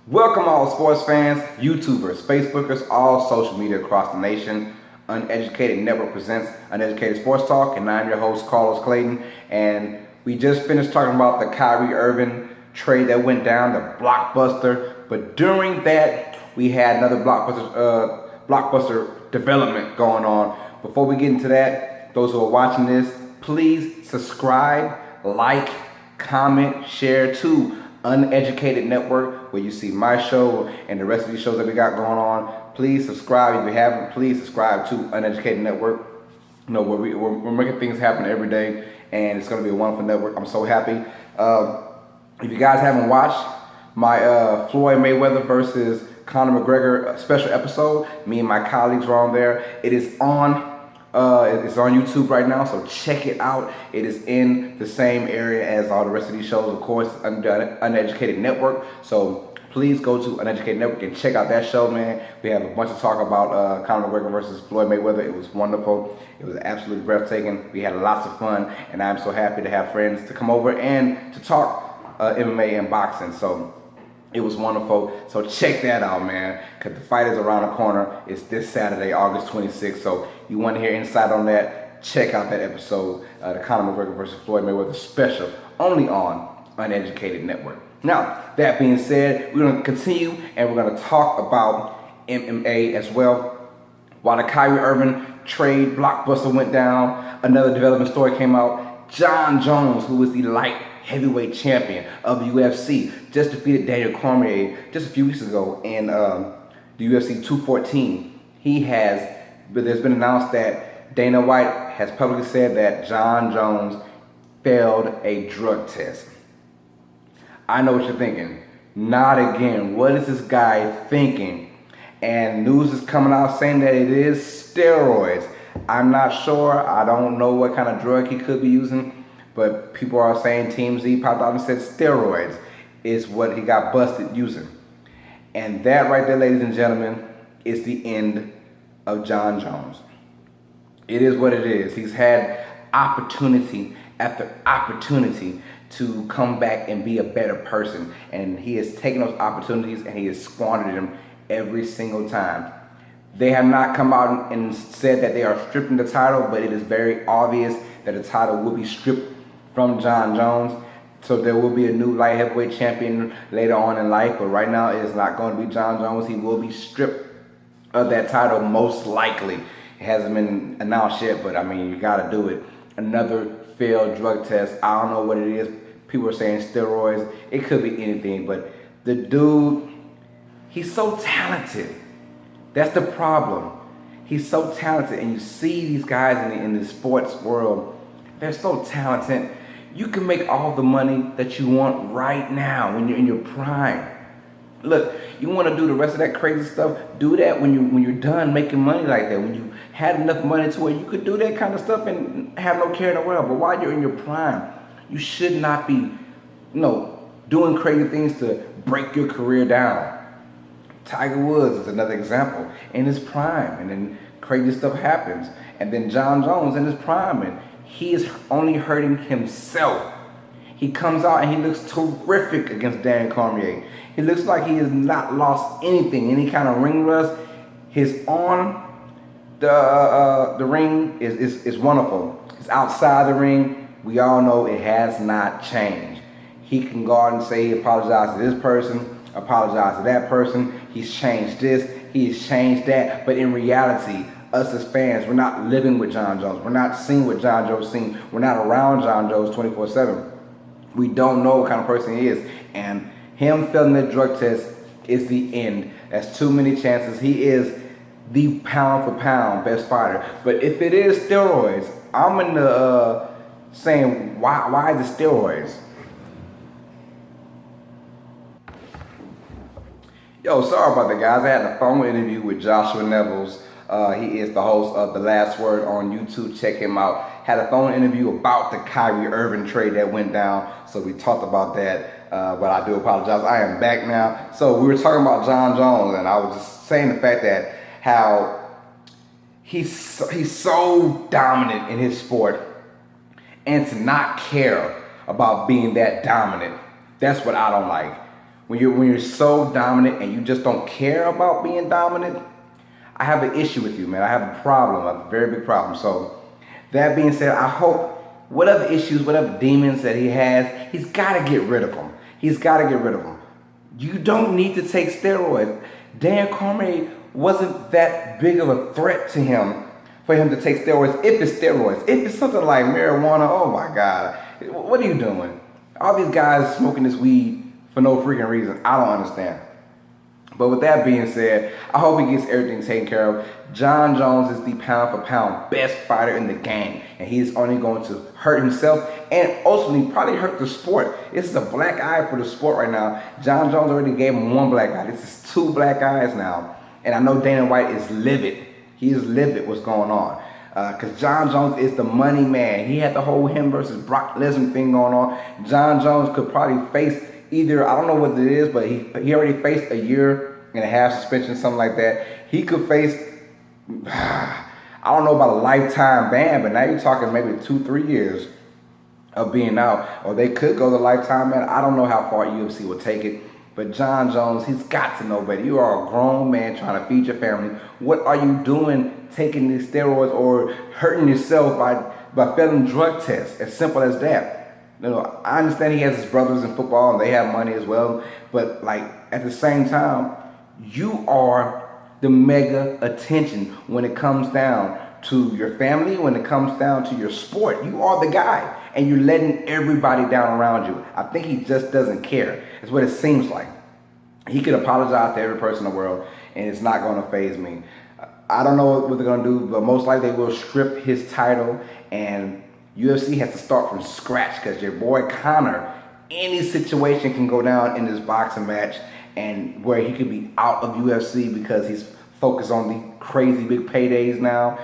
Welcome all sports fans, YouTubers, Facebookers, all social media across the nation. Uneducated Network presents Uneducated Sports Talk, and I'm your host, Carlos Clayton. And we just finished talking about the Kyrie Irving trade that went down, the blockbuster. But during that, we had another blockbuster development going on. Before we get into that, those who are watching this, please subscribe, like, comment, share to Uneducated Network, where you see my show and the rest of these shows that we got going on. Please subscribe if you haven't. Please subscribe to Uneducated Network. You know, we're making things happen every day, and it's going to be a wonderful network. I'm so happy. If you guys haven't watched my Floyd Mayweather versus Conor McGregor special episode, me and my colleagues were on there. It is on. It's on YouTube right now, so check it out. It is in the same area as all the rest of these shows, of course, Uneducated Network. So please go to Uneducated Network and check out that show, man. We have a bunch of talk about Conor McGregor versus Floyd Mayweather. It was wonderful. It was absolutely breathtaking. We had lots of fun, and I'm so happy to have friends to come over and to talk MMA and boxing. So it was wonderful. So check that out, man, because the fight is around the corner. It's this Saturday, August 26th. So you want to hear insight on that, check out that episode, the Conor McGregor versus Floyd Mayweather special, only on Uneducated Network. Now, that being said, we're going to continue and we're going to talk about MMA as well. While the Kyrie Irving trade blockbuster went down, another development story came out. Jon Jones, who is the light heavyweight champion of the UFC, just defeated Daniel Cormier just a few weeks ago in the UFC 214. There's been announced that Dana White has publicly said that Jon Jones failed a drug test. I know what you're thinking. Not again. What is this guy thinking? And news is coming out saying that it is steroids. I'm not sure. I don't know what kind of drug he could be using. But people are saying Team Z popped out and said steroids is what he got busted using. And that right there, ladies and gentlemen, is the end of Jon Jones. It is what it is. He's had opportunity after opportunity to come back and be a better person. And he has taken those opportunities and he has squandered them every single time. They have not come out and said that they are stripping the title, but it is very obvious that the title will be stripped from Jon Jones. So there will be a new light heavyweight champion later on in life, but right now it is not going to be Jon Jones. He will be stripped of that title most likely. It hasn't been announced yet, but I mean, you got to do it. Another failed drug test. I don't know what it is. People are saying steroids. It could be anything, but the dude, he's so talented. That's the problem. He's so talented, and you see these guys in the sports world, they're so talented. You can make all the money that you want right now when you're in your prime. Look, you want to do the rest of that crazy stuff, do that when you're done making money like that. When you had enough money to where you could do that kind of stuff and have no care in the world. But while you're in your prime, you should not be, doing crazy things to break your career down. Tiger Woods is another example in his prime, and then crazy stuff happens. And then Jon Jones in his prime, and he is only hurting himself. He comes out and he looks terrific against Daniel Cormier. He looks like he has not lost anything, any kind of ring rust. His on the ring is wonderful. It's outside the ring. We all know it has not changed. He can go out and say he apologized to this person, apologized to that person. He's changed this, he's changed that. But in reality, us as fans, we're not living with Jon Jones. We're not seeing what Jon Jones seen. We're not around Jon Jones 24/7. We don't know what kind of person he is. And him failing the drug test is the end. That's too many chances. He is the pound for pound best fighter. But if it is steroids, I'm in the saying, why the steroids? Yo, sorry about that, guys. I had a phone interview with Joshua Nevels. He is the host of The Last Word on YouTube. Check him out. Had a phone interview about the Kyrie Irving trade that went down. So we talked about that, but I do apologize. I am back now. So we were talking about Jon Jones, and I was just saying the fact that how he's so dominant in his sport, and to not care about being that dominant, that's what I don't like. When you're so dominant and you just don't care about being dominant, I have an issue with you, man. I have a problem, a very big problem. So that being said, I hope whatever issues, whatever demons that he has, he's got to get rid of them. He's got to get rid of them. You don't need to take steroids. Dan Cormier wasn't that big of a threat to him for him to take steroids. If it's steroids, if it's something like marijuana, oh my God, what are you doing? All these guys smoking this weed for no freaking reason. I don't understand. But with that being said, I hope he gets everything taken care of. Jon Jones is the pound for pound best fighter in the game. And he's only going to hurt himself and ultimately probably hurt the sport. This is a black eye for the sport right now. Jon Jones already gave him one black eye. This is two black eyes now. And I know Dana White is livid. He is livid what's going on. Because Jon Jones is the money man. He had the whole him versus Brock Lesnar thing going on. Jon Jones could probably face either, I don't know what it is, but he already faced a year and a half suspension, something like that. He could face, I don't know about a lifetime ban, but now you're talking maybe 2-3 years of being out. Or they could go the lifetime ban. I don't know how far UFC will take it. But Jon Jones, he's got to know better. You are a grown man trying to feed your family. What are you doing taking these steroids or hurting yourself by failing drug tests? As simple as that. You know, I understand he has his brothers in football and they have money as well. But like at the same time, you are the mega attention when it comes down to your family, when it comes down to your sport. You are the guy, and you're letting everybody down around you. I think he just doesn't care. That's what it seems like. He could apologize to every person in the world, and it's not going to faze me. I don't know what they're going to do, but most likely they will strip his title, and UFC has to start from scratch because your boy Conor, any situation can go down in this boxing match, and where he could be out of UFC because he's focused on the crazy big paydays now.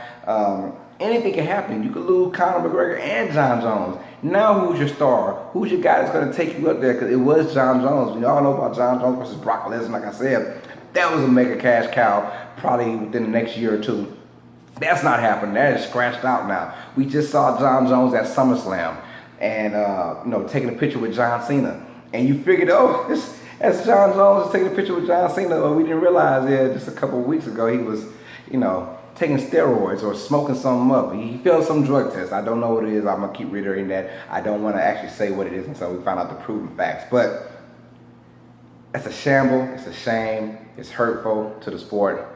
Anything can happen. You could lose Conor McGregor and Jon Jones. Now who's your star? Who's your guy that's going to take you up there? Because it was Jon Jones. We all know about Jon Jones versus Brock Lesnar, like I said. That was a mega cash cow probably within the next year or two. That's not happening. That is scratched out now. We just saw Jon Jones at SummerSlam and taking a picture with John Cena. And you figured, oh, that's Jon Jones is taking a picture with John Cena. Well, we didn't realize, just a couple of weeks ago, he was, taking steroids or smoking something up. He failed some drug test. I don't know what it is. I'm going to keep reiterating that. I don't want to actually say what it is until we find out the proven facts. But it's a shamble. It's a shame. It's hurtful to the sport.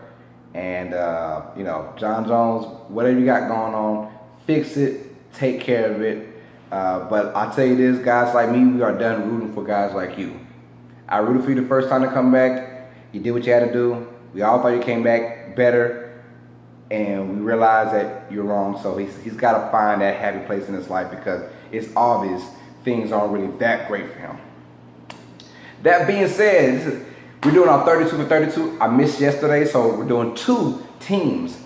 And, Jon Jones, whatever you got going on, fix it. Take care of it. But I'll tell you this, guys like me, we are done rooting for guys like you. I rooted for you the first time to come back. You did what you had to do. We all thought you came back better. And we realized that you're wrong. So he's got to find that happy place in his life because it's obvious things aren't really that great for him. That being said, we're doing our 32 for 32. I missed yesterday, so we're doing 2 teams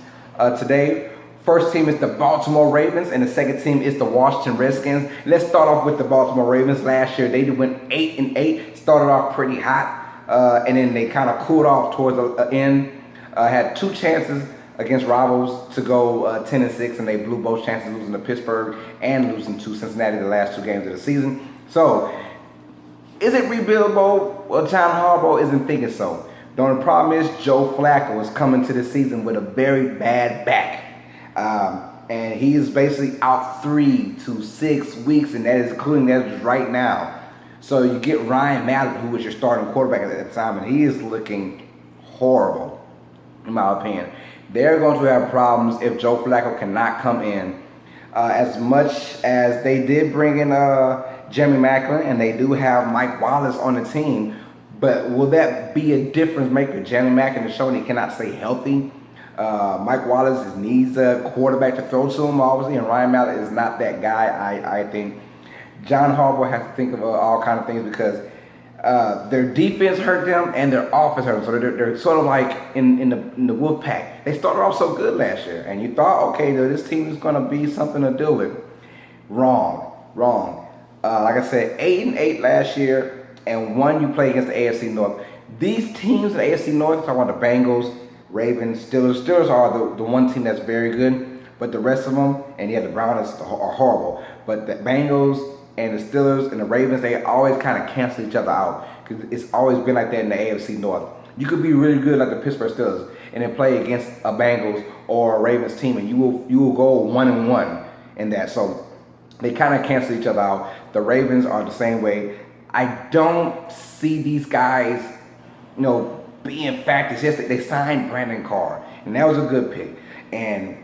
today. First team is the Baltimore Ravens, and the second team is the Washington Redskins. Let's start off with the Baltimore Ravens. Last year, they went 8-8. Started off pretty hot, and then they kind of cooled off towards the end. Had 2 chances against rivals to go 10-6, and they blew both chances, losing to Pittsburgh and losing to Cincinnati the last 2 games of the season. So, is it rebuildable? Well, John Harbaugh isn't thinking so. The only problem is Joe Flacco is coming to the season with a very bad back. And he is basically out 3 to 6 weeks, and that is including that right now. So you get Ryan Mallett, who was your starting quarterback at that time, and he is looking horrible, in my opinion. They're going to have problems if Joe Flacco cannot come in. As much as they did bring in Jeremy Maclin, and they do have Mike Wallace on the team, but will that be a difference maker? Jeremy Maclin is showing he cannot stay healthy. Mike Wallace needs a quarterback to throw to him, obviously, and Ryan Mallett is not that guy, I think. John Harbaugh has to think of all kinds of things because their defense hurt them and their offense hurt them. So they're sort of like in the wolf pack. They started off so good last year, and you thought, okay, this team is going to be something to deal with. Wrong. Like I said, 8-8 last year, and 1 you play against the AFC North. These teams in the AFC North, talking about the Bengals, Ravens, Steelers. Steelers are the one team that's very good, but the rest of them, and the Browns are horrible. But the Bengals and the Steelers and the Ravens, they always kind of cancel each other out because it's always been like that in the AFC North. You could be really good like the Pittsburgh Steelers and then play against a Bengals or a Ravens team, and you will go 1-1 in that. So they kind of cancel each other out. The Ravens are the same way. I don't see these guys, being factors. Yes, they signed Brandon Carr, and that was a good pick. And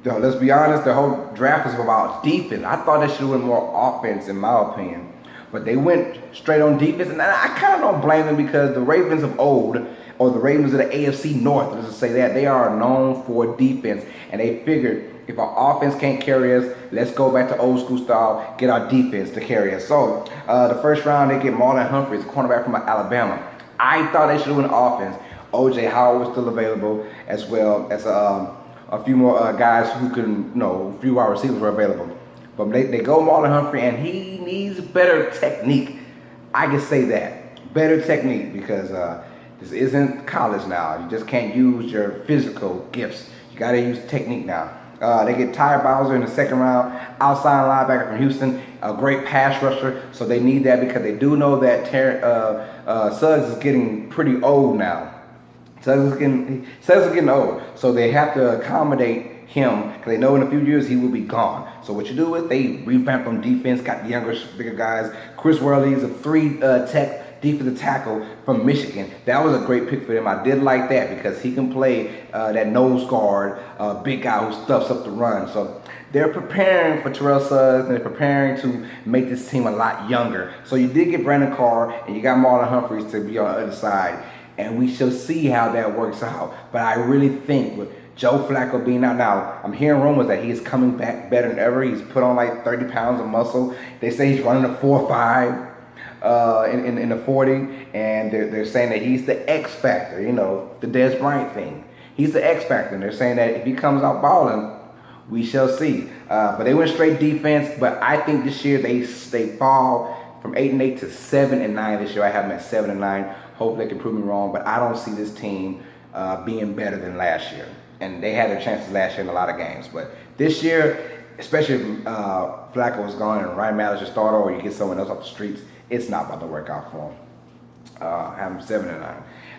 let's be honest, the whole draft was about defense. I thought they should have went more offense, in my opinion. But they went straight on defense, and I kind of don't blame them because the Ravens of old, or the Ravens of the AFC North, let's just say that, they are known for defense. And they figured, if our offense can't carry us, let's go back to old school style, get our defense to carry us. So the first round, they get Marlon Humphreys, cornerback from Alabama. I thought they should have went offense. O.J. Howard was still available, as well as a few more guys who can, a few wide receivers were available. But they go Marlon Humphrey, and he needs better technique. I can say that. Better technique, because this isn't college now. You just can't use your physical gifts. You got to use technique now. They get Ty Bowser in the second round, outside linebacker from Houston, a great pass rusher. So they need that because they do know that Suggs is getting pretty old now. Suggs is getting old. So they have to accommodate him because they know in a few years he will be gone. So what you do is they revamp on defense, got the younger, bigger guys. Chris Worley is a 3-tech defensive tackle from Michigan. That was a great pick for them. I did like that because he can play that nose guard, big guy who stuffs up the run. So they're preparing for Terrell Suggs, and they're preparing to make this team a lot younger. So you did get Brandon Carr, and you got Marlon Humphreys to be on the other side. And we shall see how that works out. But I really think with Joe Flacco being out now, I'm hearing rumors that he is coming back better than ever. He's put on like 30 pounds of muscle. They say he's running a 4.5 in the 40, and they're saying that he's the X factor, the Dez Bryant thing. He's the X factor, and they're saying that if he comes out balling, we shall see. But they went straight defense, but I think this year they fall from 8-8 to 7-9 this year. I have them at 7-9. Hopefully they can prove me wrong, but I don't see this team being better than last year. And they had their chances last year in a lot of games. But this year, especially if Flacco was gone and Ryan Mallett your starter, or you get someone else off the streets, it's not about to work out for them. Have them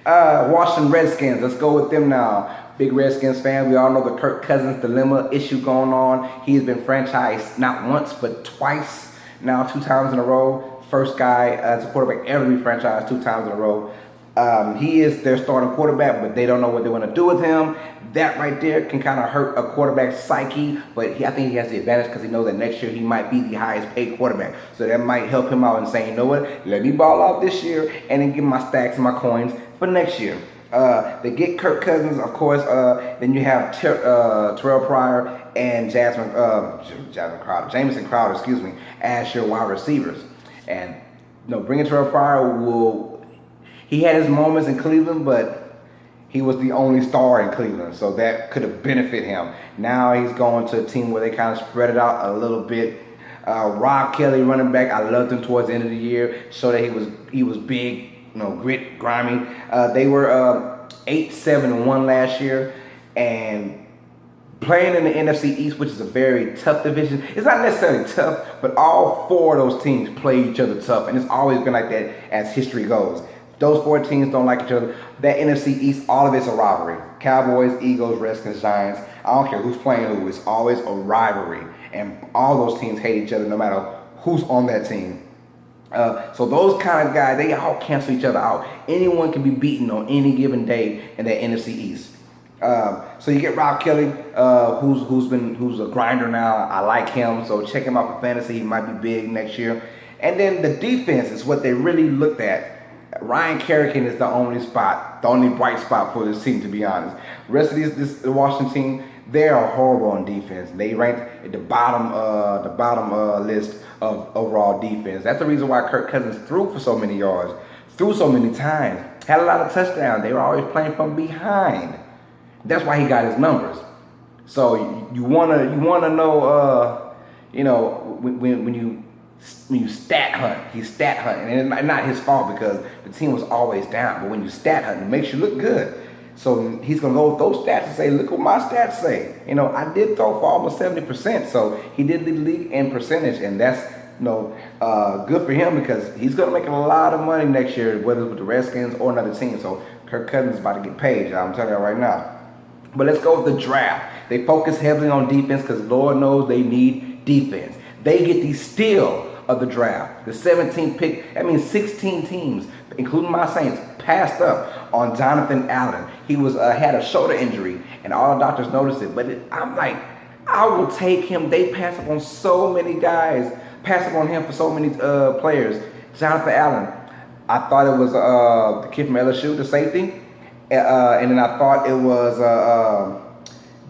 7-9. Washington Redskins, let's go with them now. Big Redskins fan. We all know the Kirk Cousins dilemma issue going on. He's been franchised not once, but twice now, 2 times in a row. First guy as a quarterback ever to be franchised 2 times in a row. He is their starting quarterback, but they don't know what they want to do with him. That right there can kind of hurt a quarterback's psyche, but I think he has the advantage because he knows that next year he might be the highest paid quarterback. So that might help him out in saying, you know what, let me ball out this year and then get my stacks and my coins for next year. They get Kirk Cousins, of course. Then you have Terrell Pryor and Jamison Crowder, as your wide receivers. And bringing Terrell Pryor he had his moments in Cleveland, but he was the only star in Cleveland, so that could have benefited him. Now he's going to a team where they kind of spread it out a little bit. Rob Kelly, running back, I loved him towards the end of the year. Showed that he was big, grit, grimy. They were 8-7-1 last year, and playing in the NFC East, which is a very tough division. It's not necessarily tough, but all 4 of those teams play each other tough, and it's always been like that as history goes. Those 4 teams don't like each other. That NFC East, all of it's a rivalry. Cowboys, Eagles, Redskins, Giants. I don't care who's playing who. It's always a rivalry. And all those teams hate each other no matter who's on that team. So those kind of guys, they all cancel each other out. Anyone can be beaten on any given day in that NFC East. So you get Rob Kelly, who's a grinder now. I like him, so check him out for fantasy. He might be big next year. And then the defense is what they really looked at. Ryan Kerrigan is the only bright spot for this team, to be honest. The rest of this Washington team, they are horrible on defense. They ranked at the bottom list of overall defense. That's the reason why Kirk Cousins threw for so many yards, threw so many times, had a lot of touchdowns. They were always playing from behind. That's why he got his numbers. So you wanna know, when you stat hunt, he's stat hunting, and it's not his fault because the team was always down. But when you stat hunt, it makes you look good. So he's gonna go with those stats and say, "Look what my stats say." I did throw for almost 70%, so he did lead the league in percentage, and that's good for him because he's going to make a lot of money next year, whether it's with the Redskins or another team. So Kirk Cousins is about to get paid, I'm telling you right now. But let's go with the draft. They focus heavily on defense because Lord knows they need defense. They get the steal of the draft. The 17th pick, that means 16 teams, including my Saints, passed up on Jonathan Allen. He had a shoulder injury, and all the doctors noticed it. But I'm like, I will take him. They pass up on so many guys, pass up on him for so many players. Jonathan Allen, I thought it was the kid from LSU, the safety. And then I thought it was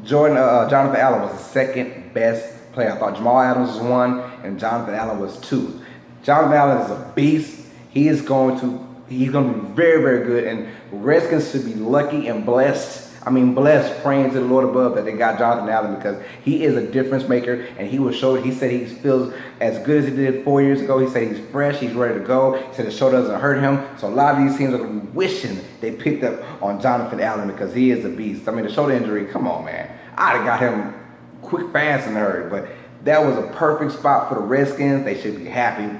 Jonathan Allen was the second best player. I thought Jamal Adams was 1 and Jonathan Allen was 2. Jonathan Allen is a beast. He's going to be very, very good. And Redskins should be lucky and blessed. Blessed, praying to the Lord above that they got Jonathan Allen because he is a difference maker, and he will show it. He said he feels as good as he did 4 years ago. He said he's fresh, he's ready to go. He said the shoulder doesn't hurt him. So a lot of these teams are going to be wishing they picked up on Jonathan Allen because he is a beast. The shoulder injury, come on, man. I'd have got him quick, fast, and hurry. But that was a perfect spot for the Redskins. They should be happy.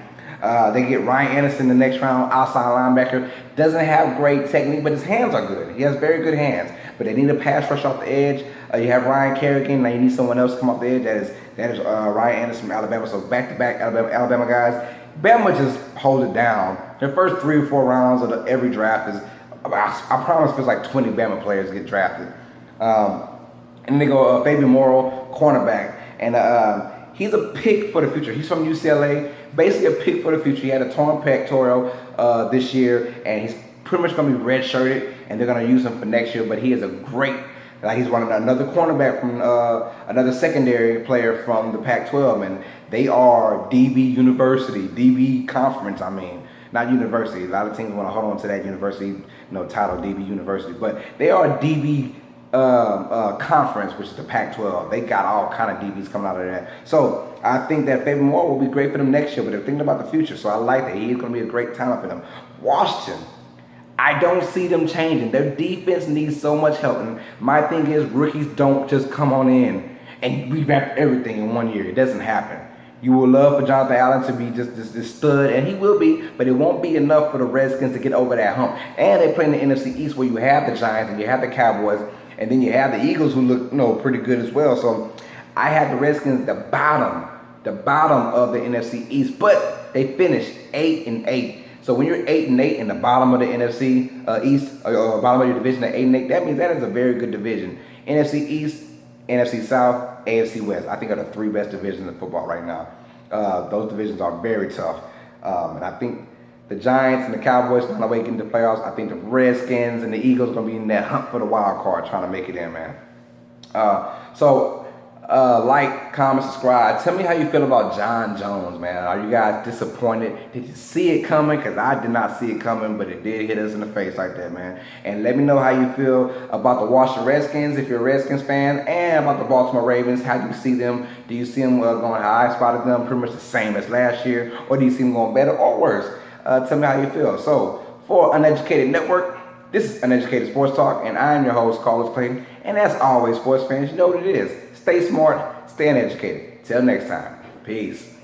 They get Ryan Anderson in the next round, outside linebacker. Doesn't have great technique, but his hands are good. He has very good hands. But they need a pass rush off the edge. You have Ryan Kerrigan. Now you need someone else to come off the edge. That is Ryan Anderson from Alabama. So back-to-back Alabama guys. Bama just holds it down. Their first 3 or 4 rounds of every draft is, I promise, feels like 20 Bama players get drafted. And then they go Fabian Morrow, cornerback. And he's a pick for the future. He's from UCLA. Basically a pick for the future. He had a torn pectoral this year, and he's pretty much going to be red-shirted, and they're going to use him for next year. But he is a great, he's another cornerback from another secondary player from the Pac-12, and they are DB University, DB Conference. Not university. A lot of teams want to hold on to that university, title, DB University, but they are DB conference, which is the Pac-12. They got all kind of DBs coming out of that. So I think that Fabian Moore will be great for them next year, but they're thinking about the future. So I like that. He is going to be a great talent for them. Washington, I don't see them changing. Their defense needs so much help. And my thing is, rookies don't just come on in and revamp everything in 1 year. It doesn't happen. You would love for Jonathan Allen to be just this stud, and he will be, but it won't be enough for the Redskins to get over that hump. And they play in the NFC East where you have the Giants and you have the Cowboys, and then you have the Eagles who look pretty good as well. So I have the Redskins at the bottom of the NFC East, but they finished 8-8. So when you're 8-8 in the bottom of the NFC East, or bottom of your division at 8-8, that means that is a very good division. NFC East, NFC South, AFC West, I think are the 3 best divisions in football right now. Those divisions are very tough. And I think the Giants and the Cowboys are going to make it into the playoffs. I think the Redskins and the Eagles are going to be in that hunt for the wild card trying to make it in, man. Like, comment, subscribe. Tell me how you feel about Jon Jones, man. Are you guys disappointed? Did you see it coming? Because I did not see it coming, but it did hit us in the face like that, man. And let me know how you feel about the Washington Redskins, if you're a Redskins fan, and about the Baltimore Ravens. How do you see them? Do you see them going how I spotted them, pretty much the same as last year? Or do you see them going better or worse? Tell me how you feel. So, for Uneducated Network, this is Uneducated Sports Talk, and I am your host, Carlos Clayton. And as always, sports fans, you know what it is. Stay smart, stay uneducated. Till next time. Peace.